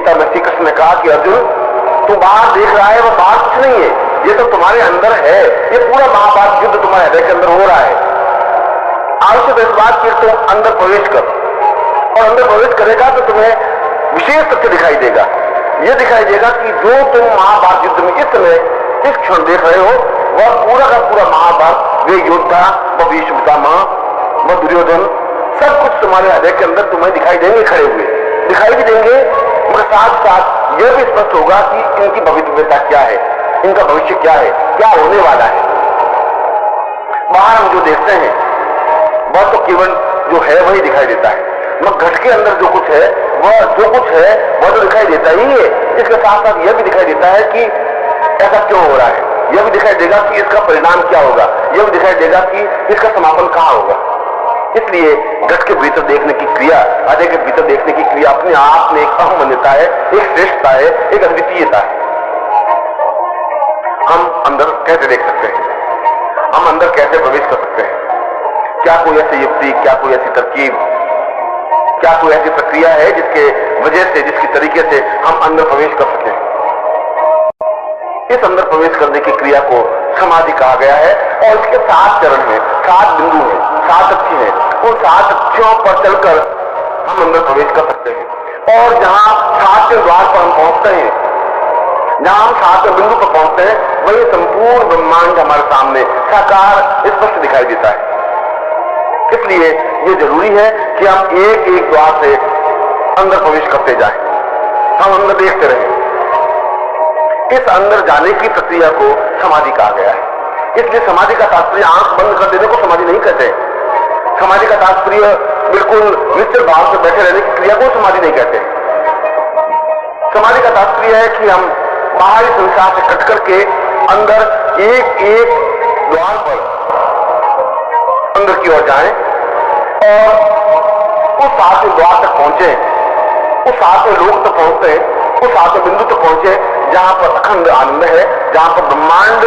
गीता में श्री कृष्ण ने कहा कि अर्जुन, तू बाहर देख रहा है, वो बाहर कुछ नहीं है, ये तो तुम्हारे अंदर है। ये पूरा महाभारत युद्ध तुम्हारे हृदय के अंदर हो रहा है। आवश्यक इस बात की तुम अंदर प्रवेश कर, और अंदर प्रवेश करेगा तो तुम्हें विशेष तथ्य दिखाई देगा। यह दिखाई देगा कि जो तुम महाभारत युद्ध में इस समय इस क्षण देख रहे हो, वह पूरा का पूरा महाभारत, वे योद्धा, वह भीष्म पितामह, वह दुर्योधन, सब कुछ तुम्हारे हृदय के अंदर तुम्हें दिखाई देंगे, खड़े हुए दिखाई भी देंगे। मगर साथ साथ यह भी स्पष्ट होगा कि इनकी भविष्यता क्या है, इनका भविष्य क्या है, क्या होने वाला है। बाहर हम जो देखते हैं वह तो केवल जो है वही दिखाई देता है, मगर घट के अंदर जो कुछ है वह तो दिखाई देता ही है। इसके साथ साथ यह भी दिखाई देता है कि ऐसा क्यों हो रहा है, यह भी दिखाई देगा कि इसका परिणाम क्या होगा, यह भी दिखाई देगा कि इसका समापन कहां होगा। इसलिए घट के भीतर देखने की क्रिया, हृदय के भीतर देखने की क्रिया अपने आप में एक अहम मान्यता है, एक श्रेष्ठता है, एक अद्वितीयता है। हम अंदर कैसे देख सकते हैं, हम अंदर कैसे प्रवेश कर सकते हैं? क्या कोई ऐसी युक्ति, क्या कोई ऐसी तरकीब, क्या कोई ऐसी प्रक्रिया है जिसके वजह से, जिसकी तरीके से हम अंदर प्रवेश कर सकें? इस अंदर प्रवेश करने की क्रिया को समाधि कहा गया है, और इसके 7 चरण हैं, 7 बिंदु हैं, 7 अक्षी हैं। उन 7 अक्षियों पर चलकर हम अंदर प्रवेश कर सकते हैं। और जहां 7वें द्वार पर हम पहुंचते हैं, जहां हम 7वें बिंदु पर पहुंचते हैं, वही संपूर्ण ब्रह्मांड हमारे सामने साकार स्पष्ट दिखाई देता है। इसलिए यह जरूरी है कि हम एक एक द्वार से अंदर प्रवेश करते जाएं, हम अंदर देखते रहें। इस अंदर जाने की प्रक्रिया को समाधि कहा गया है। इसलिए समाधि का तात्पर्य आंख बंद कर देने को समाधि नहीं कहते। समाधि का तात्पर्य बिल्कुल निश्चित भाव से बैठे रहने की क्रिया को समाधि नहीं कहते। समाधि का तात्पर्य है कि हम बाहरी संसार से कट करके अंदर एक एक द्वार पर अंदर की ओर जाएं और उस 7वें द्वार तक पहुंचे, उस 7वें लोक तक पहुंचते, उस 7वें बिंदु तक पहुंचे जहां पर अखंड आनंद है, जहां पर ब्रह्मांड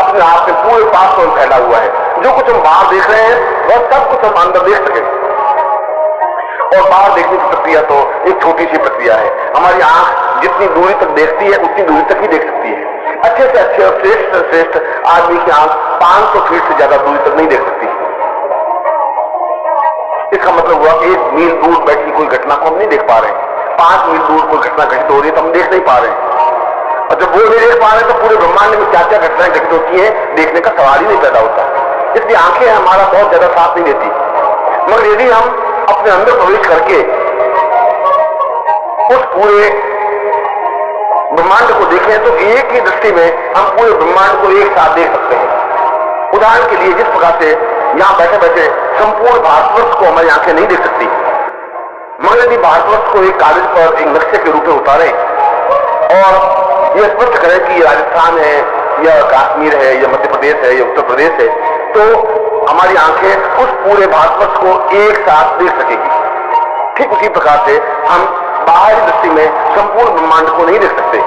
अपने आप में पूरे पास में फैला हुआ है। जो कुछ हम बाहर देख रहे हैं वह सब कुछ हम अंदर देख सके। और बाहर देखने की प्रक्रिया तो एक छोटी सी प्रक्रिया है। हमारी आंख जितनी दूरी तक देखती है उतनी दूरी तक ही देख सकती है। अच्छे से अच्छे और श्रेष्ठ से श्रेष्ठ आदमी की आंख 500 फीट से ज्यादा दूरी तक नहीं देख सकती। इसका मतलब हुआ 1 मील दूर बैठी कोई घटना को हम नहीं देख पा रहे हैं। 5 मील दूर कोई घटना घटित हो रही है तो हम देख नहीं पा रहे हैं, और जब वो नहीं देख पा रहे हैं तो पूरे ब्रह्मांड में क्या क्या घटनाएं घटित होती हैं देखने का सवाल ही नहीं पैदा होता। इसलिए आंखें हमारा बहुत ज्यादा साथ नहीं देती। मगर यदि हम अपने अंदर प्रवेश करके उस पूरे ब्रह्मांड को देखें तो एक ही दृष्टि में हम पूरे ब्रह्मांड को एक साथ देख सकते हैं। उदाहरण के लिए जिस प्रकार से यहां बैठे बैठे संपूर्ण भारतवर्ष को हमारी आंखें नहीं देख सकती, मगर यदि भारतवर्ष को एक कागज पर एक नक्शे के रूप में उतारें और यह स्पष्ट करें कि राजस्थान है या कश्मीर है या मध्य प्रदेश है या उत्तर प्रदेश है, तो हमारी आंखें उस पूरे भारतवर्ष को एक साथ देख सकेगी। ठीक उसी प्रकार से हम बाहरी दृष्टि में संपूर्ण ब्रह्मांड को नहीं देख सकते,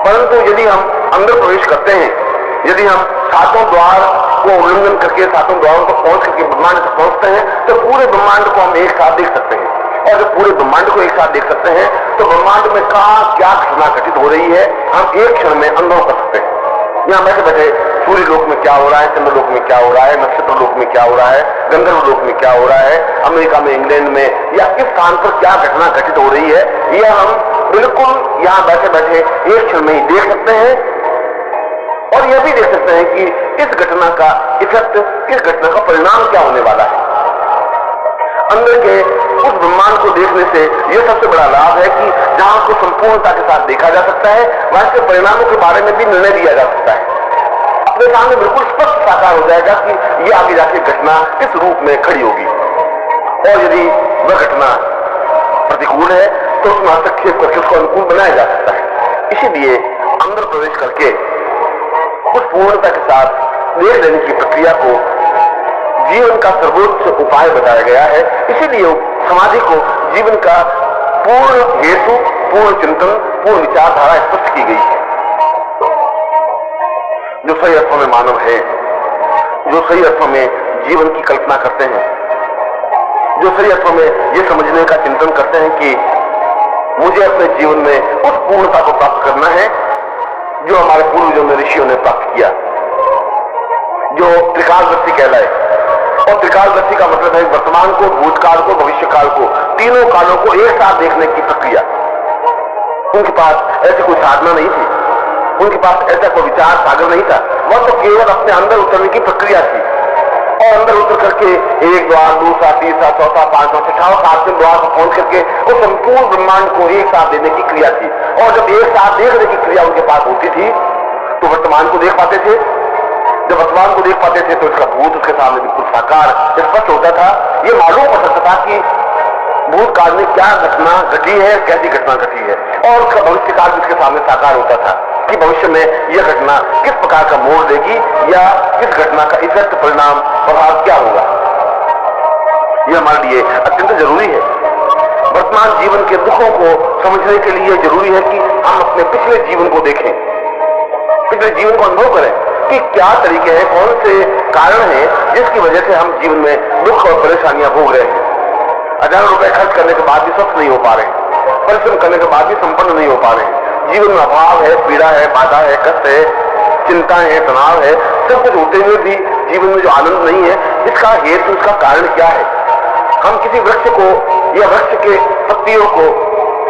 परंतु यदि हम अंदर प्रवेश करते हैं, यदि हम 7 द्वार को उल्लंघन करके 7 द्वारों तक पहुंच करके ब्रह्मांड तक पहुंचते हैं तो पूरे ब्रह्मांड को हम एक साथ देख सकते हैं। और जब पूरे ब्रह्मांड को एक साथ देख सकते हैं तो ब्रह्मांड में कहां क्या घटना घटित हो रही है हम एक क्षण में अनुभव कर सकते हैं। यहां बैठे बैठे सूर्य लोक में क्या हो रहा है, चंद्र लोक में क्या हो रहा है, नक्षत्र लोक में क्या हो रहा है, गंधर्व लोक में क्या हो रहा है, अमेरिका में, इंग्लैंड में या किस स्थान पर क्या घटना घटित हो रही है, यह हम बिल्कुल यहां बैठे बैठे एक क्षण में ही देख सकते हैं। और यह भी देख सकते हैं कि इस घटना का इफेक्ट, इस घटना का परिणाम क्या होने वाला है। अंदर के उस ब्रह्मांड को देखने से यह सबसे बड़ा लाभ है कि जहां को संपूर्णता के साथ देखा जा सकता है वहां के परिणामों के बारे में भी निर्णय लिया जा सकता है। अपने सामने बिल्कुल स्पष्ट साकार हो जाएगा कि यह आगे जाके घटना किस रूप में खड़ी होगी, और यदि वह घटना प्रतिकूल है तो उसमें हस्तक्षेप करके उसको अनुकूल बनाया जा सकता है। इसीलिए अंदर प्रवेश करके उस पूर्णता के साथ देख लेने की प्रक्रिया को जीवन का सर्वोच्च उपाय बताया गया है। इसीलिए समाधि को जीवन का पूर्ण हेतु, पूर्ण चिंतन, पूर्ण विचारधारा स्पष्ट की गई है। जो सही अर्थों में मानव है, जो सही अर्थों में जीवन की कल्पना करते हैं, जो सही अर्थों में ये समझने का चिंतन करते हैं कि मुझे अपने जीवन में उस पूर्णता को प्राप्त करना है जो हमारे पूर्वजों ने, ऋषियों ने प्राप्त किया, जो त्रिकालदर्शी कहलाए। और त्रिकालदर्शी का मतलब है वर्तमान को, भूतकाल को, भविष्यकाल को, तीनों कालों को एक साथ देखने की प्रक्रिया। उनके पास ऐसी कोई साधना नहीं थी, उनके पास ऐसा कोई विचार सागर नहीं था, वह तो केवल अपने अंदर उतरने की प्रक्रिया थी। और अंदर उतर करके एक द्वार, दूसरा, तीसरा, चौथा, पांचवा, छठा, सातवें द्वार पर पहुंच करके वो संपूर्ण ब्रह्मांड को एक साथ देने की क्रिया थी। और जब एक साथ देखने की क्रिया उनके पास होती थी तो वर्तमान को देख पाते थे। जब वर्तमान को देख पाते थे तो इसका भूत उसके सामने बिल्कुल साकार स्पष्ट होता था। ये मालूम पड़ सकता था कि भूतकाल में क्या घटना घटी है, कैसी घटना घटी है, और उसका भविष्य काल उसके सामने साकार होता था कि भविष्य में यह घटना किस प्रकार का मोड़ देगी या किस घटना का इफेक्ट, परिणाम, प्रभाव क्या होगा। यह हमारे लिए अत्यंत जरूरी है। वर्तमान जीवन के दुखों को समझने के लिए जरूरी है कि हम अपने पिछले जीवन को देखें, पिछले जीवन को अनुभव करें कि क्या तरीके हैं, कौन से कारण हैं जिसकी वजह से हम जीवन में दुख और परेशानियां भोग रहे हैं। हजारों रुपए खर्च करने के बाद भी स्वस्थ नहीं हो पा रहे हैं, परिश्रम करने के बाद भी संपन्न नहीं हो पा रहे हैं, जीवन में अभाव है, पीड़ा है, बाधा है, कष्ट है, चिंता है, तनाव है, सब कुछ होते हुए भी जीवन में जो आनंद नहीं है, इसका हेतु, इसका कारण क्या है। हम किसी वृक्ष को या वृक्ष के पत्तियों को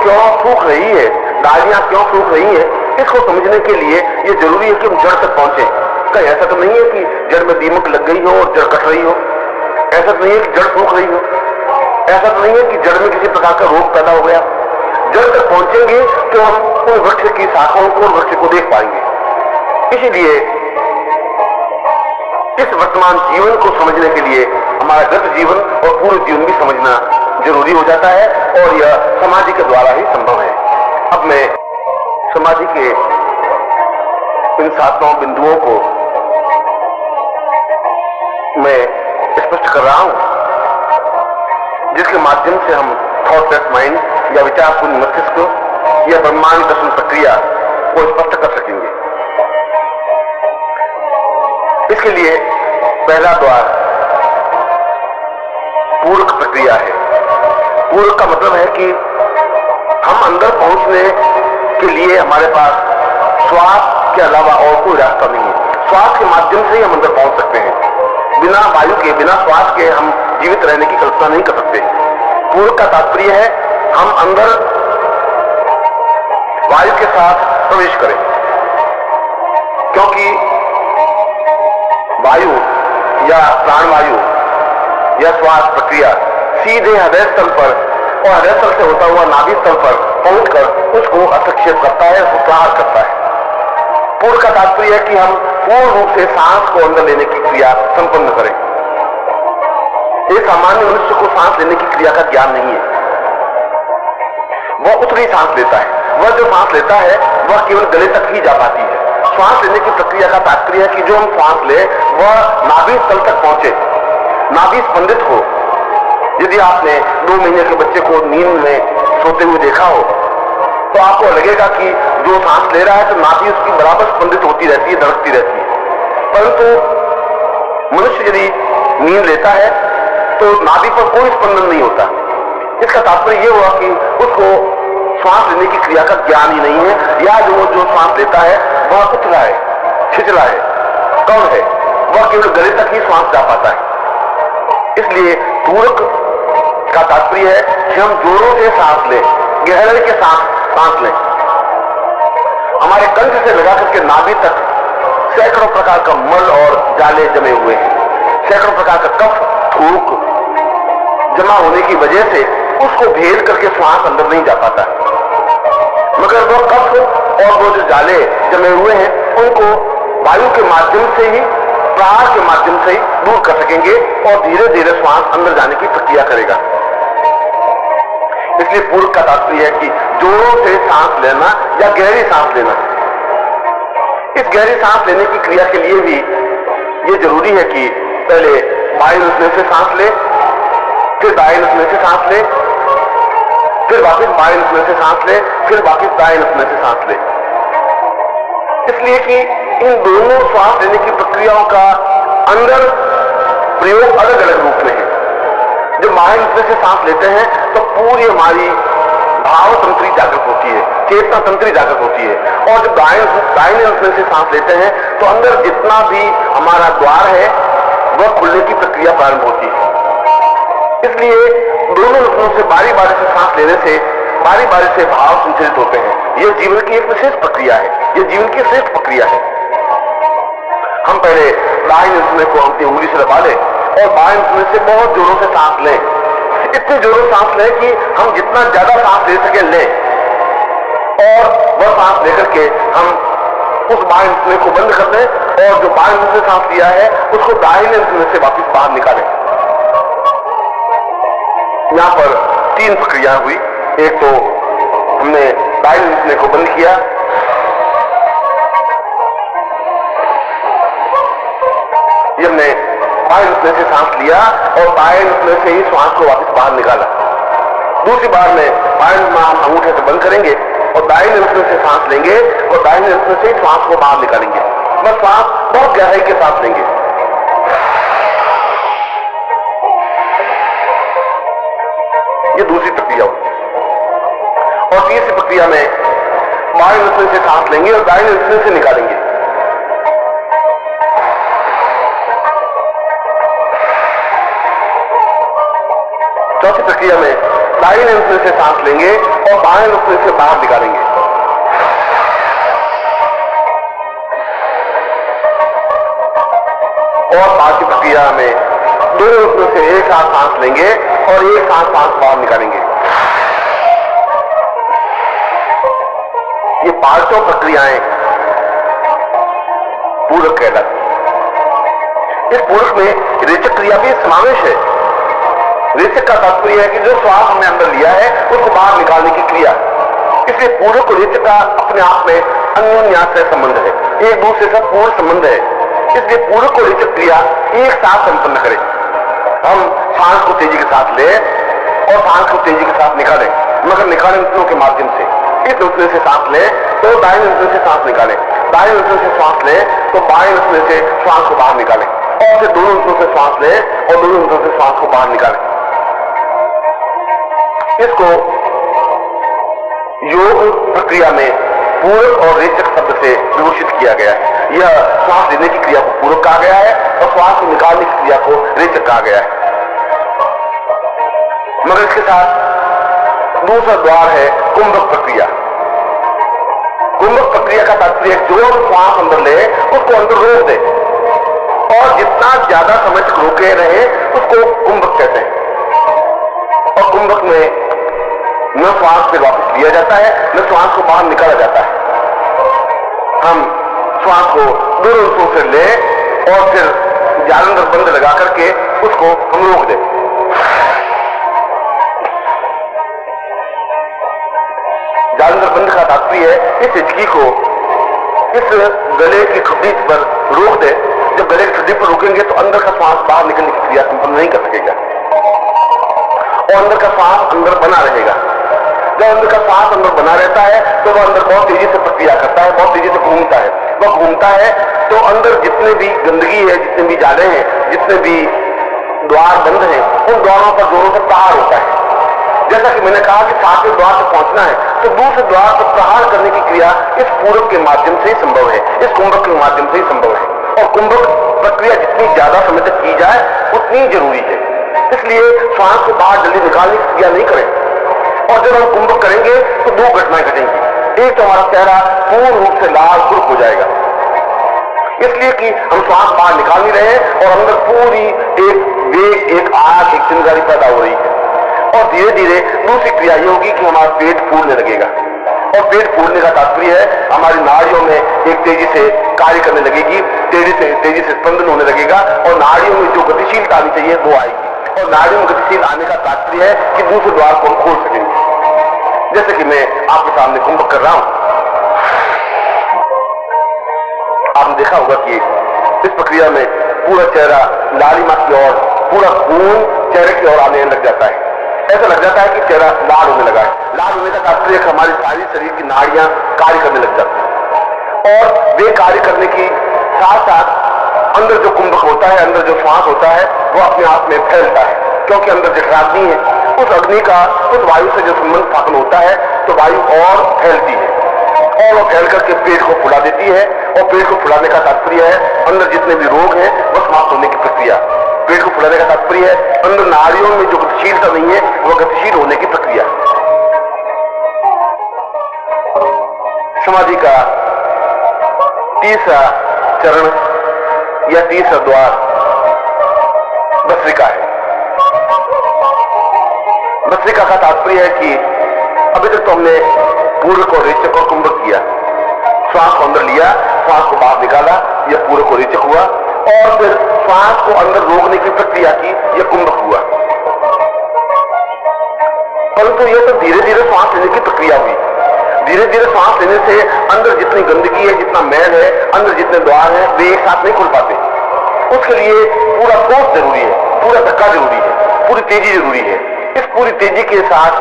क्यों सूख रही है, डालियां क्यों सूख रही है, इसको समझने के लिए ये जरूरी है कि हम जड़ तक पहुंचे। कहीं ऐसा तो नहीं है कि जड़ में दीमक लग गई हो और जड़ कट रही हो, ऐसा तो नहीं है कि जड़ सूख रही हो, ऐसा तो नहीं है कि जड़ में किसी प्रकार का रोग पैदा हो गया। जड़ तक पहुंचेंगे तो हम उन वृक्ष की शाखाओं को और वृक्ष को देख पाएंगे। इसीलिए इस वर्तमान जीवन को समझने के लिए हमारा गत जीवन और पूर्व जीवन भी समझना जरूरी हो जाता है, और यह समाधि के द्वारा ही संभव है। अब मैं समाधि के इन 7 बिंदुओं को मैं स्पष्ट कर रहा हूं, जिसके माध्यम से हम थॉटलेस माइंड या विचारपूर्ण मस्तिष्क या ब्रह्मांड दर्शन प्रक्रिया को स्पष्ट कर सकेंगे। इसके लिए पहला द्वार पूरक प्रक्रिया है। पूरक का मतलब है कि हम अंदर पहुंचने के लिए हमारे पास श्वास के अलावा और कोई रास्ता नहीं है। श्वास के माध्यम से ही हम अंदर पहुंच सकते हैं। बिना वायु के, बिना श्वास के हम जीवित रहने की कल्पना नहीं कर सकते। पूरक का तात्पर्य है हम अंदर वायु के साथ प्रवेश करें, क्योंकि वायु या प्राणवायु या श्वास प्रक्रिया सीधे हृदय स्थल पर और हृदय स्थल से होता हुआ नाभि स्थल पर पहुंचकर उसको हस्तक्षेप करता है, उसको प्रहार करता है। पूर्ण का तात्पर्य है कि हम पूर्ण रूप से सांस को अंदर लेने की क्रिया संपन्न करें। एक सामान्य मनुष्य को सांस लेने की क्रिया का ज्ञान नहीं है, वह उतनी सांस लेता है। वह जो सांस लेता है वह केवल गले तक ही जा पाती है। श्वास लेने की प्रक्रिया का तात्पर्य है कि जो हम श्वास ले वह नाभि स्थल तक पहुंचे, नाभि स्पंदित हो। यदि आपने 2 महीने के बच्चे को नींद में सोते हुए देखा हो तो आपको लगेगा कि जो सांस ले रहा है तो नाभि उसकी बराबर स्पंदित होती रहती है, धड़कती रहती है। परंतु मनुष्य यदि नींद लेता है तो नाभि पर कोई स्पंदन नहीं होता। इसका तात्पर्य यह हुआ कि उसको श्वास लेने की क्रिया का ज्ञान ही नहीं है, या जो श्वास लेता है वह उथला है, छिचला है, कम है, वह केवल गले तक ही श्वास जा पाता है। इसलिए पूरक का तात्पर्य है कि हम जोरों से सांस लें, गहराई के साथ सांस लें। हमारे कंठ से लगा करके नाभि तक सैकड़ों प्रकार का मल और जाले जमे हुए हैं। सैकड़ों प्रकार का कफ, थूक जमा होने की वजह से उसको भेद करके श्वास अंदर नहीं जा पाता। मगर वो कफ और वो जो जाले जमे हुए हैं उनको वायु के माध्यम से ही, प्रहार के माध्यम से ही दूर कर सकेंगे और धीरे धीरे श्वास अंदर जाने की प्रक्रिया करेगा। इसलिए पूर्व का तात्पर्य है कि जोरों से सांस लेना या गहरी सांस लेना। इस गहरी सांस लेने की क्रिया के लिए भी यह जरूरी है कि पहले बाएं नसने से सांस ले, फिर दाएं नसने से सांस ले, फिर वापस बाएं नसने से सांस ले, फिर वापस दाएं नसने से सांस ले। इसलिए कि इन दोनों श्वास लेने की प्रक्रियाओं का अंदर प्रयोग अलग अलग रूप में है। जब बाएं नसने से सांस लेते हैं तो पूरी हमारी भाव तंत्री जागृत होती है, चेतना तंत्री जागृत होती है। और जब दाहिने नसों से सांस लेते हैं तो अंदर जितना भी हमारा द्वार है वह खुलने की प्रक्रिया प्रारंभ होती है। इसलिए दोनों नसों से बारी बारी से सांस लेने से बारी बारी से भाव संचरित होते हैं। यह जीवन की एक विशेष प्रक्रिया है, यह जीवन की श्रेष्ठ प्रक्रिया है। हम पहले दाहिने नसों को अपनी उंगली से दबा लें और बाएं नसों से बहुत जोरों से सांस लें, इतने जोरों सांस लें कि हम जितना ज्यादा सांस ले सके लें, और वह सांस लेकर के हम उस बाएं नसों को बंद कर दें और जो बाएं नसों से सांस लिया है उसको दाहिने नसों से वापस बाहर निकालें। यहां पर 3 प्रक्रिया हुई। एक तो हमने दाहिने नसों को बंद किया, ये हमने बाएं नसों से सांस लिया और बाएं नसों से ही श्वास को वापस बाहर निकाला। दूसरी बार में बाएं हम अंगूठे से बंद करेंगे और दाहिने नसों से सांस लेंगे और दाहिने नसों से ही श्वास को बाहर निकालेंगे। बस श्वास बहुत गहराई के साथ लेंगे। ये दूसरी प्रक्रिया होगी। और तीसरी प्रक्रिया में बाएं नसों से सांस लेंगे और दाहिने नसों से निकालेंगे। चौथी प्रक्रिया में दाहिने नसों से सांस लेंगे और बाएं नसों से बाहर निकालेंगे। और पांचवी प्रक्रिया में दोनों नसों से एक साथ सांस लेंगे और एक साथ सांस बाहर निकालेंगे। ये पांचों प्रक्रियाएं पूरक कहलाती हैं। इस पूरक में रेचक क्रिया भी समावेश है। रेचक का तात्पर्य है कि जो श्वास हमने अंदर लिया है उसको बाहर निकालने की क्रिया। इसलिए पूरक और रेचक का अपने आप में अन्योन्याश्रय संबंध है, एक दूसरे से पूर्ण संबंध है। इसलिए पूरक और रेचक क्रिया एक साथ संपन्न करें। हम सांस को तेजी के साथ लें और सांस को तेजी के साथ निकालें, मगर निकालें नसों के माध्यम से। इस नसों से सांस लें तो दाहिने नसों से सांस निकालें, दाहिने नसों से श्वास लें तो बाएं नसों से श्वास को बाहर निकालें, और फिर दोनों नसों से श्वास लें और दोनों नसों से श्वास को बाहर निकालें। इसको योग प्रक्रिया में पूरक और रेचक शब्द से विभूषित किया गया है। यह श्वास लेने की क्रिया को पूरक कहा गया है और श्वास को निकालने की क्रिया को रेचक कहा गया है। मगर इसके साथ दूसरा द्वार है कुंभक प्रक्रिया। कुंभक प्रक्रिया का तात्पर्य जो श्वास अंदर ले उसको अंदर रोक दे, और जितना ज्यादा समय तक रोके रहे उसको कुंभक कहते हैं। और कुंभक में न श्वास फिर वापस लिया जाता है न श्वास को बाहर निकाला जाता है। हम श्वास को दोनों नसों से ले और फिर जालंधर बंद लगा करके उसको हम रोक दें। जालंधर बंद का तात्पर्य है इस हिचकी को इस गले की ठुड्डी पर रोक दे। जब गले की ठुड्डी पर रोकेंगे तो अंदर का श्वास बाहर निकलने की क्रिया संपन्न नहीं कर सकेगा और अंदर का श्वास अंदर बना रहेगा। जब अंदर का श्वास अंदर बना रहता है तो वह अंदर बहुत तेजी से प्रक्रिया करता है, बहुत तेजी से घूमता है। वह घूमता है तो अंदर जितने भी गंदगी है, जितने भी जाले हैं, जितने भी द्वार बंद हैं, उन द्वारों पर जोरों से प्रहार होता है। जैसा कि मैंने कहा कि 7वें द्वार तक पहुंचना है तो दूसरे द्वार पर प्रहार करने की क्रिया इस पूरक के माध्यम से ही संभव है, इस कुंभक के माध्यम से ही संभव है। और कुंभक प्रक्रिया जितनी ज्यादा समय तक की जाए उतनी जरूरी है। इसलिए श्वास को बाहर जल्दी निकालने की क्रिया नहीं करें। और जब हम कुंभक करेंगे तो 2 घटनाएं घटेंगी। एक तो हमारा चेहरा पूर्ण रूप से लाल सुर्ख हो जाएगा, इसलिए कि हम श्वास बाहर निकाल नहीं रहे और अंदर पूरी एक वेग, एक आग, एक चिंगारी पैदा हो रही है। और धीरे धीरे दूसरी क्रिया ये होगी कि हमारा पेट फूलने लगेगा। और पेट फूलने का तात्पर्य है हमारी नाड़ियों में एक तेजी से कार्य करने लगेगी, तेजी से स्पंदन होने लगेगा और नाड़ियों में जो गतिशीलता आनी चाहिए वो आएगी। और नाड़ियों में गतिशील आने का तात्पर्य है कि दूसरे द्वार को हम खोल सकेंगे। जैसे कि मैं आपके सामने कुंभक कर रहा हूं, आपने देखा होगा कि इस प्रक्रिया में पूरा चेहरा लालिमा की ओर, पूरा खून चेहरे की ओर आने लग जाता है। ऐसा लग जाता है कि चेहरा लाल होने लगा है। लाल होने का तात्पर्य हमारी सारी शरीर की नाड़ियां कार्य करने लग जाती हैं और वे कार्य करने की साथ साथ अंदर जो कुंभक होता है, अंदर जो श्वास होता है वो अपने आप में फैलता है, क्योंकि अंदर जठराग्नि है। उस अग्नि का उस वायु से जब संबंध स्थापन होता है तो वायु और फैलती है और वो फैल करके पेट को फुला देती है। और पेट को फुलाने का तात्पर्य है अंदर जितने भी रोग हैं वो समाप्त होने की प्रक्रिया। पेट को फुलाने का तात्पर्य है अंदर नाड़ियों में जो गतिशीलता नहीं है वो गतिशील होने की प्रक्रिया। समाधि का तीसरा चरण या तीसरा द्वार भस्त्रिका है। भस्त्रिका का तात्पर्य है कि अभी तक तो हमने पूरक और रेचक और कुंभक किया, श्वास को अंदर लिया, श्वास को बाहर निकाला, यह पूरक और रेचक हुआ, और फिर श्वास को अंदर रोकने की प्रक्रिया की, यह कुंभक हुआ। परंतु यह तो धीरे धीरे श्वास लेने की प्रक्रिया हुई। धीरे धीरे श्वास लेने से अंदर जितनी गंदगी है, जितना मैल है, अंदर जितने द्वार हैं, वे एक साथ नहीं खुल पाते। उसके लिए पूरा फोर्स जरूरी है, पूरा धक्का जरूरी है, पूरी तेजी जरूरी है। इस पूरी तेजी के साथ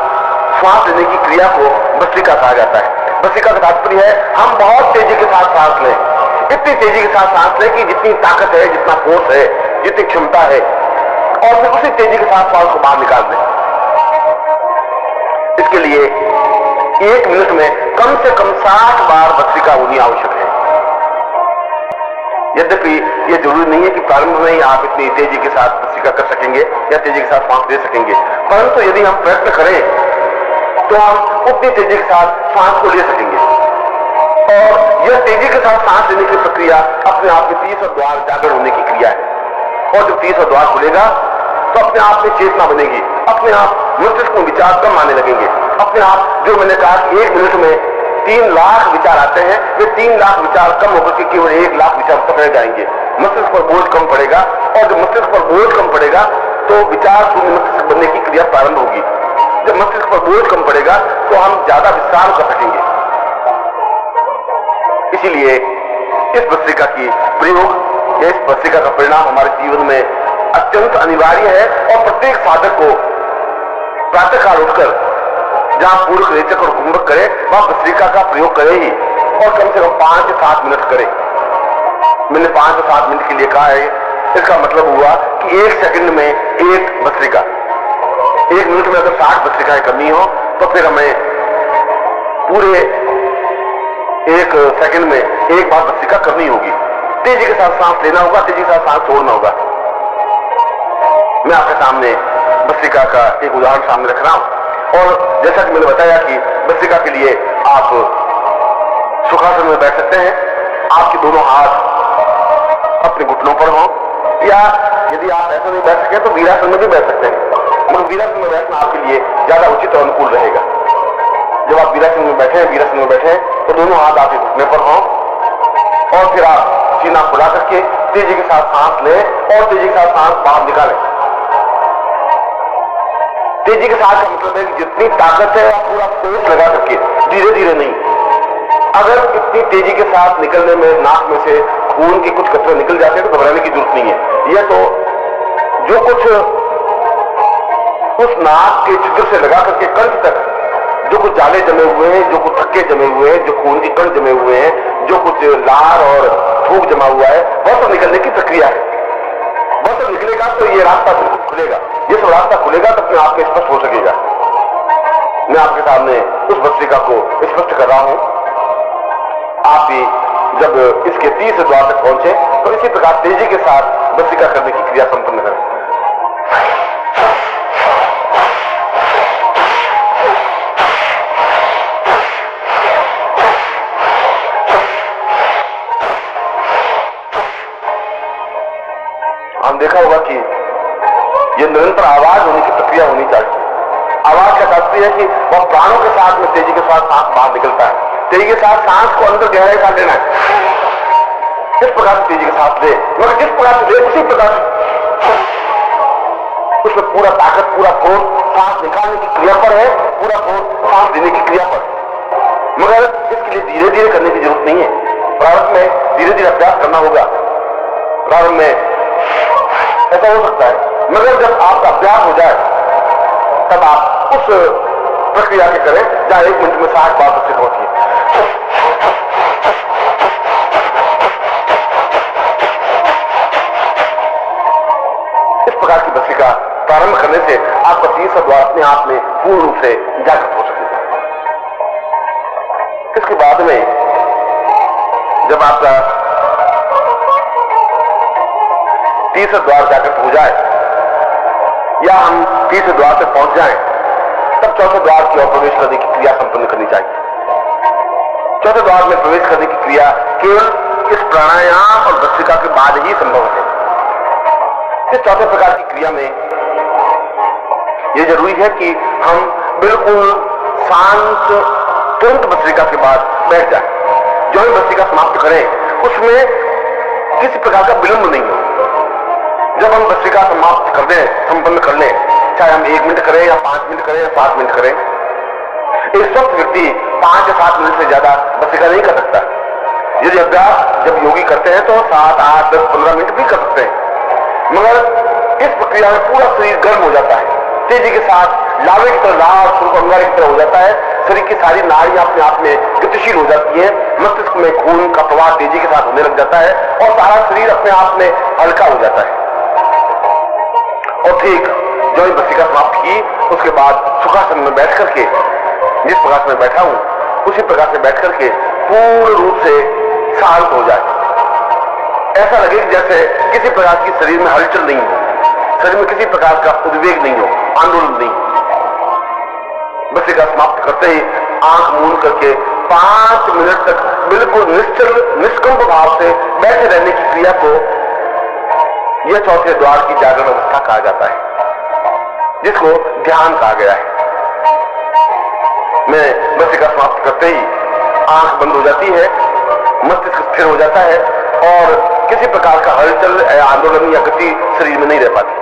श्वास लेने की क्रिया को भस्त्रिका कहा जाता है। भस्त्रिका का तात्पर्य है हम बहुत तेजी के साथ सांस लें, इतनी तेजी के साथ सांस लें कि जितनी ताकत है, जितना फोर्स है, जितनी क्षमता है, और फिर उसी तेजी के साथ श्वास को बाहर निकाल दें। इसके लिए 1 मिनट में कम से कम 60 बार भस्त्रिका होनी आवश्यक है। यद्यपि यह जरूरी नहीं है कि प्रारंभ में ही आप इतनी तेजी के साथ भस्त्रिका कर सकेंगे या तेजी के साथ सांस ले सकेंगे, परंतु यदि हम प्रयत्न करें तो हम उतनी तेजी के साथ सांस को ले सकेंगे। और यह तेजी के साथ सांस लेने की प्रक्रिया अपने आप में तीसरा द्वार जागरण होने की क्रिया है। और जब तीसरा द्वार खुलेगा तो अपने आप में चेतना बनेगी, अपने आप मस्तिष्क में विचार कम आने लगेंगे। अपने आप जो मैंने कहा कि 1 मिनट में 3 लाख विचार आते हैं, वे 3 लाख विचार कम होकर के केवल 1 लाख विचार पकड़े जाएंगे। मस्तिष्क पर बोझ कम पड़ेगा, और जब मस्तिष्क पर बोझ कम पड़ेगा तो विचार शून्य मस्तिष्क बनने की क्रिया प्रारंभ होगी। जब मस्तिष्क पर बोझ कम पड़ेगा तो हम ज्यादा विश्राम कर सकेंगे। इसीलिए इस भस्त्रिका की प्रयोग या इस भस्त्रिका का परिणाम हमारे जीवन में अत्यंत अनिवार्य है। और प्रत्येक साधक को प्रातःकाल उठकर जहां पूरक, रेचक और कुंभक करे वहां भस्त्रिका का प्रयोग करे ही, और कम से कम 5 से 7 मिनट करे। मैंने 5 से 7 मिनट के लिए कहा है, इसका मतलब हुआ कि 1 सेकंड में 1 भस्त्रिका। 1 मिनट में अगर 60 भस्त्रिकाएं करनी हो तो फिर हमें पूरे 1 सेकंड में 1 बार भस्त्रिका करनी होगी। तेजी के साथ सांस लेना होगा, तेजी के साथ सांस छोड़ना होगा। मैं आपके सामने भस्त्रिका का एक उदाहरण सामने रख रहा हूं। और जैसा कि मैंने बताया कि भस्त्रिका के लिए आप सुखासन में बैठ सकते हैं, आपके दोनों हाथ अपने घुटनों पर हों, या यदि आप ऐसा नहीं बैठ सके तो वीरासन में भी बैठ सकते हैं। मगर वीरासन में बैठना आपके लिए ज्यादा उचित और अनुकूल रहेगा। जब आप वीरासन में बैठे तो दोनों हाथ आपके घुटने पर हों, और फिर आप सीना खुला करके तेजी के साथ सांस लें और तेजी के साथ सांस बाहर निकालें। तेजी के साथ का मतलब है कि जितनी ताकत है आप पूरा फोर्स लगा करके, धीरे धीरे नहीं। अगर इतनी तेजी के साथ निकलने में नाक में से खून के कुछ कतरे निकल जाते हैं तो घबराने की जरूरत नहीं है। यह तो जो कुछ उस नाक के छिद्र से लगा करके कंठ तक जो कुछ जाले जमे हुए हैं, जो कुछ थक्के जमे हुए हैं, जो खून के कण जमे हुए हैं, जो कुछ लार और थूक जमा हुआ है, वह सब निकलने की प्रक्रिया है। वह सब निकलेगा तो ये रास्ता खुलेगा। ये सब रास्ता खुलेगा तो अपने आप में स्पष्ट हो सकेगा। मैं आपके सामने उस भस्त्रिका को स्पष्ट कर रहा हूं। आप भी जब इसके 30 द्वार तक पहुंचे तो इसी प्रकार तेजी के साथ भस्त्रिका करने की क्रिया संपन्न करें। हम देखा होगा कि यह निरंतर आवाज होने की प्रक्रिया होनी चाहिए। आवाज का तात्पर्य है कि वह प्राणों के साथ में तेजी के साथ सांस बाहर निकलता है। तेजी के साथ सांस को अंदर गहराई साथ लेना है। किस प्रकार से तेजी के साथ ले, मगर जिस प्रकार से ले उसी प्रकार से उसमें पूरा ताकत, पूरा फोर्स सांस निकालने की क्रिया पर है, पूरा फोर्स सांस देने की क्रिया पर। मगर इसके लिए धीरे धीरे करने की जरूरत नहीं है। प्रारंभ में धीरे धीरे अभ्यास करना होगा। प्रारंभ में ऐसा हो सकता है, मगर जब आपका अभ्यास हो जाए तब आप उस प्रक्रिया के करें जहां 1 मिनट में 60 बार भस्त्रिका होती है। इस प्रकार की भस्त्रिका प्रारंभ करने से आपका तीसरा द्वार अपने आप में पूर्ण रूप से जागृत हो सकेगा। इसके बाद में जब आपका तीसरा द्वार जागृत हो जाए या हम तीसरे द्वार तक पहुंच जाएं, तब चौथे द्वार की ओर प्रवेश करने की क्रिया संपन्न करनी चाहिए। चौथे द्वार में प्रवेश करने की क्रिया केवल इस प्राणायाम और भस्त्रिका के बाद ही संभव है। इस चौथे प्रकार की क्रिया में यह जरूरी है कि हम बिल्कुल शांत तुरंत भस्त्रिका के बाद बैठ जाए। जो हम भस्त्रिका समाप्त करें उसमें किसी प्रकार का विलंब नहीं हो। जब हम भस्त्रिका समाप्त कर दें, संपन्न कर लें, चाहे हम 1 मिनट करें या 5 मिनट करें या 7 मिनट करें, एक स्वस्थ व्यक्ति 5 या 7 मिनट से ज्यादा भस्त्रिका नहीं कर सकता। यदि अभ्यास जब योगी करते हैं तो 7, 8, 10, 15 मिनट भी कर सकते हैं, मगर इस प्रक्रिया में पूरा शरीर गर्म हो जाता है, तेजी के साथ लावे की तरह लाभ स्वरूप अंगारे की तरह हो जाता है। शरीर की सारी नाड़ियां अपने आप में गतिशील हो जाती है, मस्तिष्क में खून का प्रवाह तेजी के साथ होने लग जाता है और सारा शरीर अपने आप में हल्का हो जाता है। और ठीक जो ही भस्त्रिका समाप्त की उसके बाद सुखासन में बैठ करके, जिस प्रकार से मैं बैठा हूं उसी प्रकार से बैठ करके पूर्ण रूप से शांत हो जाए। ऐसा लगे कि जैसे किसी प्रकार की शरीर में हलचल नहीं हो, शरीर में किसी प्रकार का उद्वेग नहीं हो, आंदोलन नहीं हो। भस्त्रिका समाप्त करते ही आंख मूंद करके 5 मिनट तक बिल्कुल निश्चल निष्कंप भाव से बैठे रहने की क्रिया को यह चौथे द्वार की जागरण अवस्था कहा जाता है, जिसको ध्यान कहा गया है। मैं भस्त्रिका समाप्त करते ही आंख बंद हो जाती है, मस्तिष्क स्थिर हो जाता है और किसी प्रकार का हलचल या आंदोलन या गति शरीर में नहीं रह पाती।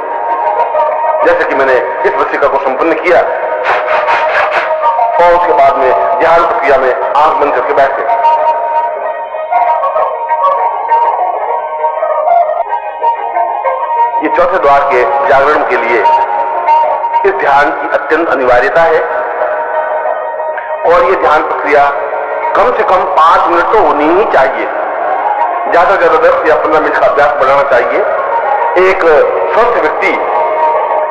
जैसे कि मैंने इस भस्त्रिका को संपन्न किया और उसके बाद में ध्यान प्रक्रिया में आंख बंद करके बैठ गए। ये चौथे द्वार के जागरण के लिए इस ध्यान की अत्यंत अनिवार्यता है और ये ध्यान प्रक्रिया कम से कम 5 मिनट तो होनी ही चाहिए। ज्यादा से ज्यादा 10 या 15 मिनट का अभ्यास बढ़ाना चाहिए। एक स्वस्थ व्यक्ति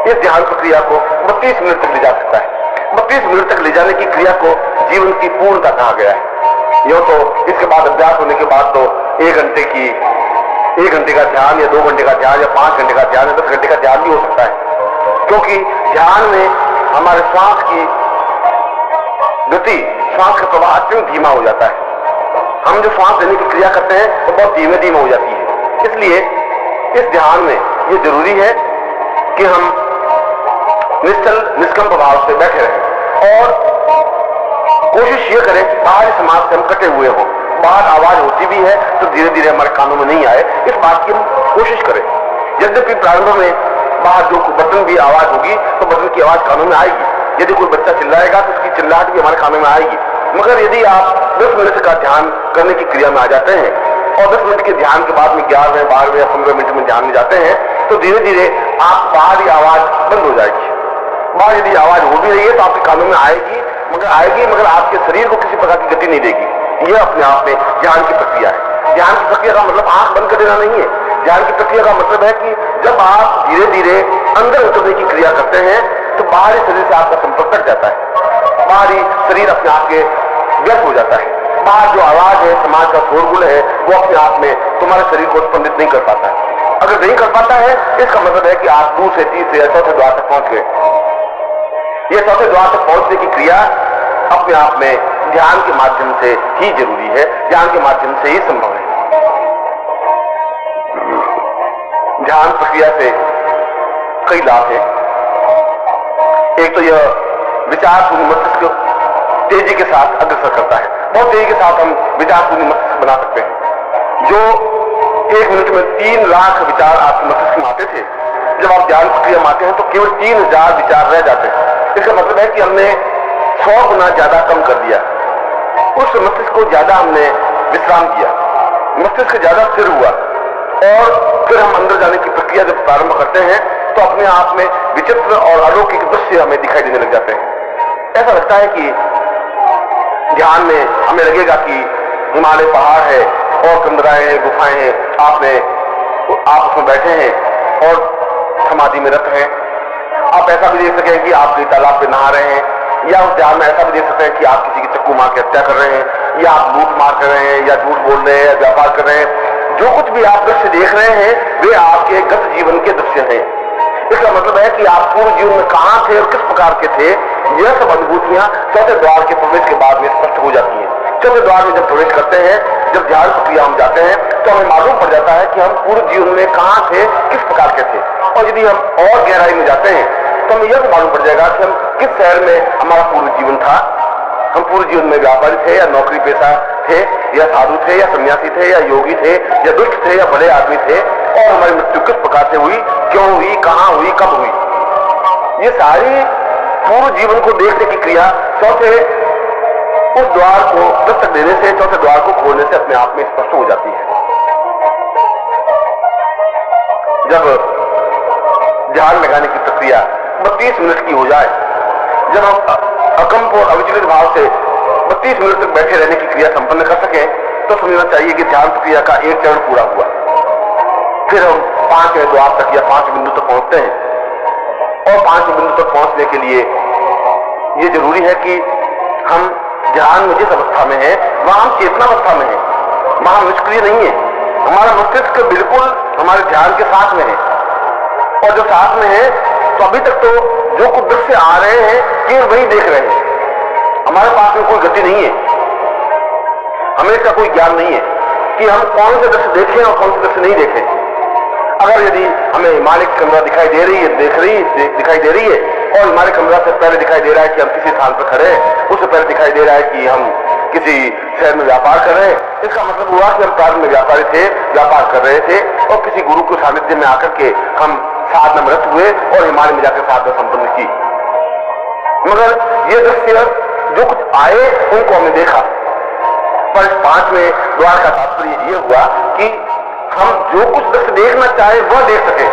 इस ध्यान प्रक्रिया को 32 मिनट तक ले जा सकता है। 32 मिनट तक ले जाने की क्रिया को जीवन की पूर्णता कहा गया है। यो तो इसके बाद अभ्यास होने के बाद तो 1 घंटे का ध्यान या 2 घंटे का ध्यान या 5 घंटे का ध्यान या 10 घंटे का ध्यान भी हो सकता है, क्योंकि ध्यान में हमारे श्वास की गति, श्वास का प्रवाह अत्यंत धीमा हो जाता है। हम जो श्वास लेने की क्रिया करते हैं तो बहुत धीमे धीमे हो जाती है। इसलिए इस ध्यान में ये जरूरी है कि हम निश्चल निष्कंप भाव से बैठे रहें और कोशिश ये करें बाहरी समाज से हम कटे हुए हों। बाहर आवाज होती भी है तो धीरे धीरे हमारे कानों में नहीं आए, इस बात की हम कोशिश करें। यद्यपि प्रारंभ में बाहर जो बटन भी आवाज होगी तो बटन की आवाज कानों में आएगी। यदि कोई बच्चा चिल्लाएगा तो उसकी चिल्लाहट भी हमारे कानों में आएगी। मगर यदि आप 10 मिनट का ध्यान करने की क्रिया में आ जाते हैं और 10 मिनट के ध्यान के बाद में 11वें, 12वें या 15 मिनट में ध्यान में जाते हैं तो धीरे धीरे आप बाहरी आवाज बंद हो जाएगी। बाहर यदि आवाज हो भी रही है तो आपके कानों में आएगी मगर आपके शरीर को किसी प्रकार की गति नहीं देगी। यह अपने आप में ध्यान की प्रक्रिया है। ध्यान की प्रक्रिया का मतलब आंख बंद कर देना नहीं है। ध्यान की प्रक्रिया का मतलब है कि जब आप धीरे धीरे अंदर उतरने की क्रिया करते हैं तो बाहरी शरीर से आपका संपर्क कट जाता है। बाहरी शरीर अपने आप के व्यस्त हो जाता है। बाहर जो आवाज है, समाज का शोरगुल है, वो अपने आप में तुम्हारे शरीर को स्पंदित नहीं कर पाता है। अगर नहीं कर पाता है इसका मतलब है कि आप 2 से 3 से 4थे द्वार तक पहुंच गए। यह 4थे द्वार तक पहुंचने की क्रिया अपने आप में ध्यान के माध्यम से ही जरूरी है, ध्यान के माध्यम से ही संभव है। ध्यान प्रक्रिया से कई लाभ हैं। एक तो यह विचार पूर्ण मस्तिष्क तेजी के साथ अग्रसर करता है। बहुत तेजी के साथ हम विचार पूर्ण मस्तिष्क बना सकते हैं। जो 1 मिनट में 3 लाख विचार आपके मस्तिष्क में आते थे, जब आप ध्यान प्रक्रिया में आते हैं तो केवल 3000 विचार रह जाते हैं। इसका मतलब है कि हमने 100 गुना ज्यादा कम कर दिया। उस मस्तिष्क को ज्यादा हमने विश्राम दिया, मस्तिष्क ज्यादा स्थिर हुआ और फिर हम अंदर जाने की प्रक्रिया जब प्रारंभ करते हैं तो अपने आप में विचित्र और अलौकिक दृश्य हमें दिखाई देने लग जाते हैं। ऐसा लगता है कि ध्यान में हमें लगेगा कि हिमालय पहाड़ है और कंदराएं हैं, गुफाएं हैं, आप उसमें बैठे हैं और समाधि में रत हैं आप ऐसा भी देख सकें कि आप तालाब पे नहा रहे हैं, या उस ध्यान में ऐसा भी देख सकते हैं कि आप किसी की चक्कू मार के हत्या कर रहे हैं, या आप लूट मार कर रहे हैं, या झूठ बोल रहे हैं, या व्यापार कर रहे हैं। जो कुछ भी आप दृश्य देख रहे हैं वे आपके गत जीवन के दृश्य हैं। इसका मतलब है कि आप पूर्व जीवन में कहां थे और किस प्रकार के थे, यह सब अनुभूतियां चौथे द्वार के प्रवेश के बाद में स्पष्ट हो जाती हैं। चौथे द्वार में जब प्रवेश करते हैं, जब ध्यान प्रक्रिया हम जाते हैं, तो हमें मालूम पड़ जाता है कि हम पूर्व जीवन में कहां थे, किस प्रकार के थे। और यदि हम और गहराई में जाते हैं तो हमें यह भी मालूम पड़ जाएगा कि हम किस शहर में हमारा पूर्व जीवन था। हम पूर्व जीवन में व्यापारी थे, या नौकरी पेशा थे, या साधु थे, या सन्यासी थे, या योगी थे, या दुष्ट थे, या बड़े आदमी थे, और हमारी मृत्यु किस प्रकार से हुई, क्यों हुई, कहां हुई, कब हुई। ये सारी पूर्व जीवन को देखने की क्रिया चौथे उस द्वार को दस्तक देने से, चौथे द्वार को खोलने से अपने आप में स्पष्ट हो जाती है। जब ध्यान लगाने की प्रक्रिया 32 मिनट की हो जाए, जब हम अकंप और अविचलित भाव से 32 मिनट तक बैठे रहने की क्रिया संपन्न कर सकें, तो समझना चाहिए कि ध्यान प्रक्रिया का एक चरण पूरा हुआ। फिर हम 5वें द्वार तक या 5 बिंदु तक पहुंचते हैं। और 5 बिंदु तक पहुंचने के लिए यह जरूरी है कि हम ध्यान में जिस अवस्था में है वहां हम चेतना अवस्था में है, वहां निष्क्रिय नहीं है। हमारा मस्तिष्क बिल्कुल हमारे ध्यान के साथ में है, और जो साथ में है तो अभी तक तो जो कुछ दृश्य आ रहे हैं केवल वही देख रहे हैं। हमारे पास में कोई गति नहीं है, हमें इसका कोई ज्ञान नहीं है कि हम कौन से दृश्य देखें और कौन से दृश्य नहीं देखें। अगर यदि हमें हिमालय की कमरा दिखाई दे रही है, दिखाई दे रही है, और हिमालय कमरा से पहले दिखाई दे रहा है कि हम किसी स्थान पर खड़े हैं, उससे पहले दिखाई दे रहा है कि हम किसी शहर में व्यापार कर रहे हैं, इसका मतलब हुआ कि हम प्रारंभ में व्यापारी थे, व्यापार कर रहे थे, और किसी गुरु के सानिध्य में आकर के हम साधना में रत हुए और हिमालय में जाकर साधना संपन्न की। मगर ये दृश्य जो कुछ आए उनको हमने देखा। पर इस 5वें द्वार का तात्पर्य यह हुआ कि हम जो कुछ दृश्य देखना चाहे वह देख सके।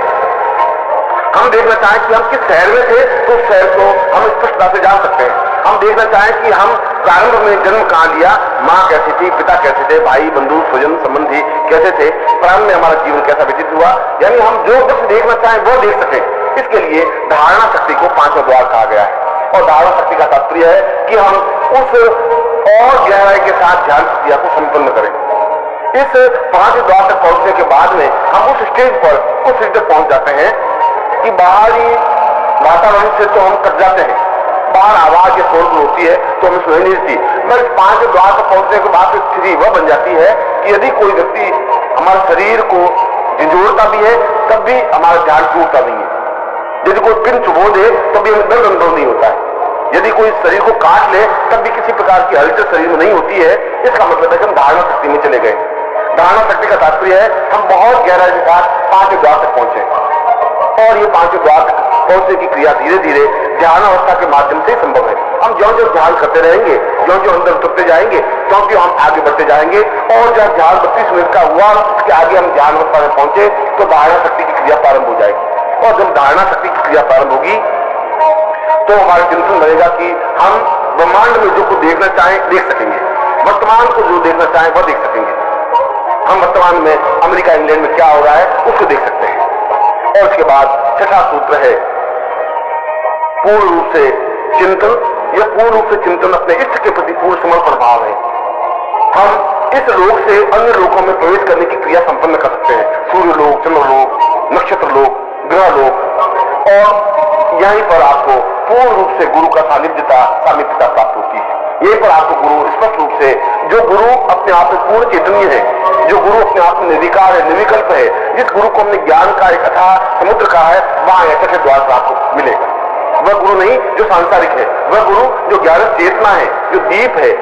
हम देखना चाहें कि हम किस शहर में थे तो उस शहर को हम स्पष्टता से जान सकते हैं। हम देखना चाहें कि हम प्रारंभ में जन्म कहां लिया, माँ कैसी थी, पिता कैसे थे, भाई बंधु स्वजन संबंधी कैसे थे, प्रारंभ में हमारा जीवन कैसा व्यतीत हुआ, यानी हम जो दृश्य देखना चाहें वह देख सके। इसके लिए धारणा शक्ति को 5वां द्वार कहा गया है। और धारणा शक्ति का तात्पर्य है कि हम उस और गहराई के साथ ध्यान प्रक्रिया को संपन्न करें। इस 5वें द्वार तक पहुंचने के बाद में हम उस स्टेज तक पहुंच जाते हैं कि बाहरी वातावरण से तो हम कट जाते हैं, बाहर आवाज या शोर होती है तो हमें सुनाई नहीं देती। मगर 5वें द्वार तक पहुंचने के बाद स्थिति वह बन जाती है कि यदि कोई व्यक्ति हमारे शरीर को झंझोड़ता भी है तब भी हमारा ध्यान टूटता नहीं है। यदि कोई पिन चुभो दे तब भी हमें दर्द अनुभव नहीं होता है। यदि कोई शरीर को काट ले तब भी किसी प्रकार की हलचल शरीर में नहीं होती है। इसका मतलब है कि हम धारणा शक्ति में चले गए। धारणा शक्ति का तात्पर्य है हम बहुत गहराई के साथ 5वें द्वार तक पहुंचे, और ये 5वें द्वार तक पहुंचने की क्रिया धीरे धीरे ध्यान अवस्था के माध्यम से संभव है। हम ज्यों ज्यों ध्यान करते रहेंगे, ज्यों ज्यों अंदर उतरते जाएंगे, क्योंकि हम आगे बढ़ते जाएंगे, और जब ध्यान 32 मिनट का हुआ उसके आगे हम ध्यान अवस्था में पहुंचे तो धारणा शक्ति की क्रिया प्रारंभ हो जाएगी। और जब धारणा शक्ति की क्रिया प्रारंभ होगी तो हमारा चिंतन बनेगा कि हम ब्रह्मांड में जो कुछ देखना चाहें देख सकेंगे, वर्तमान को जो देखना चाहें वह देख सकेंगे। हम वर्तमान में अमेरिका इंग्लैंड में क्या हो रहा है उसको देख सकते हैं। और उसके बाद 6वां सूत्र है पूर्ण रूप से चिंतन। यह पूर्ण रूप से चिंतन अपने इष्ट के प्रति पूर्ण समर्पण भाव है। हम इस लोक से अन्य लोकों में प्रवेश करने की क्रिया संपन्न कर सकते हैं, सूर्य लोक, चंद्र लोक, नक्षत्र लोक, ग्रह लोक, और यहीं पर आपको पूर्ण रूप से गुरु का सामिप्यता प्राप्त होती है। यहीं पर आपको गुरु स्पष्ट रूप से, जो गुरु अपने आप में पूर्ण चैतन्य है, जो गुरु अपने आप में निर्विकार है, निर्विकल्प है, जिस गुरु को हमने ज्ञान का एक अथाह समुद्र कहा है, वहां ऐसे द्वार पर आपको मिलेगा। वह गुरु नहीं जो सांसारिक है, वह गुरु जो ज्ञान चेतना है, जो दीप है,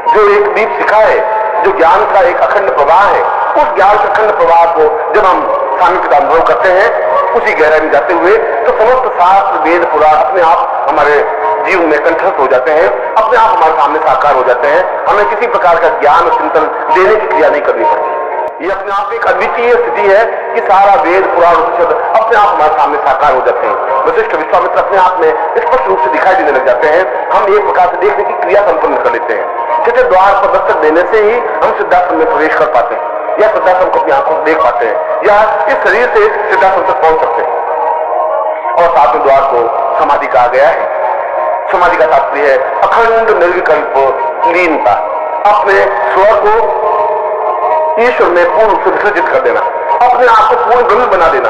जो एक दीप शिखा है, जो ज्ञान का एक अखंड प्रवाह है। उस ज्ञान के अखंड प्रवाह को जब हम सामिप्य का अनुभव करते हैं, उसी गहराई में जाते हुए, तो समस्त शास्त्र वेद पुराण अपने आप हमारे जीवन में कंठस्थ हो जाते हैं, अपने आप हमारे सामने साकार हो जाते हैं। हमें किसी प्रकार का ज्ञान और चिंतन देने की क्रिया नहीं करनी पड़ती। ये अपने आप एक अद्वितीय स्थिति है कि सारा वेद पुराण उपनिषद अपने आप हमारे सामने साकार हो जाते हैं। वशिष्ठ विश्वामित्र अपने आप में स्पष्ट रूप से दिखाई देने लग जाते हैं। हम एक प्रकार से देखने की क्रिया संपन्न कर लेते हैं। छठे द्वार पर दस्तक देने से ही हम सिद्धाश्रम में प्रवेश कर पाते हैं, या सिद्धाश्रम को अपनी आंखों से देख पाते हैं, या इस शरीर से सिद्धाश्रम तक पहुंच सकते हैं। और सातवें द्वार को समाधि कहा गया है। समाधि का तात्पर्य है अखंड निर्विकल्प लीनता, अपने स्व को ईश्वर में पूर्ण रूप से विसर्जित कर देना, अपने आप को पूर्ण ब्रह्म बना देना,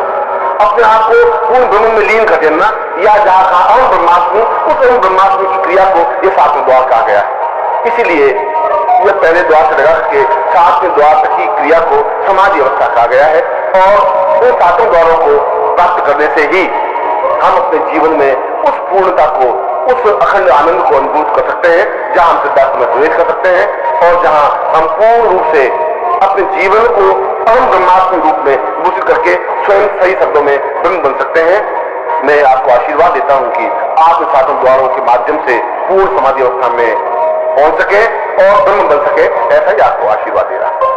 अपने आप को पूर्ण ब्रह्म में लीन कर देना, या जहां कहा अहम ब्रह्मास्मि, उस अहम ब्रह्मास्मि की क्रिया को यह सातवें द्वार कहा गया है। इसीलिए यह पहले द्वार से लगा के सातवें द्वार तक की क्रिया को समाधि अवस्था कहा गया है। और उन सातों द्वारों को प्राप्त करने से ही हम अपने जीवन में उस पूर्णता को, उस अखंड आनंद को अनुभूत कर सकते हैं, जहां हम सिद्धार्थ में प्रवेश कर सकते हैं और जहां हम पूर्ण रूप से अपने जीवन को अहम ब्रह्मास्मि रूप में विभूषित करके स्वयं सही शब्दों में ब्रह्म बन सकते हैं। मैं आपको आशीर्वाद देता हूं कि आप इन सातों द्वारों के माध्यम से पूर्ण समाधि अवस्था में पहुंच सके और ब्रह्म बन सके, ऐसा ही आपको आशीर्वाद दे रहा है।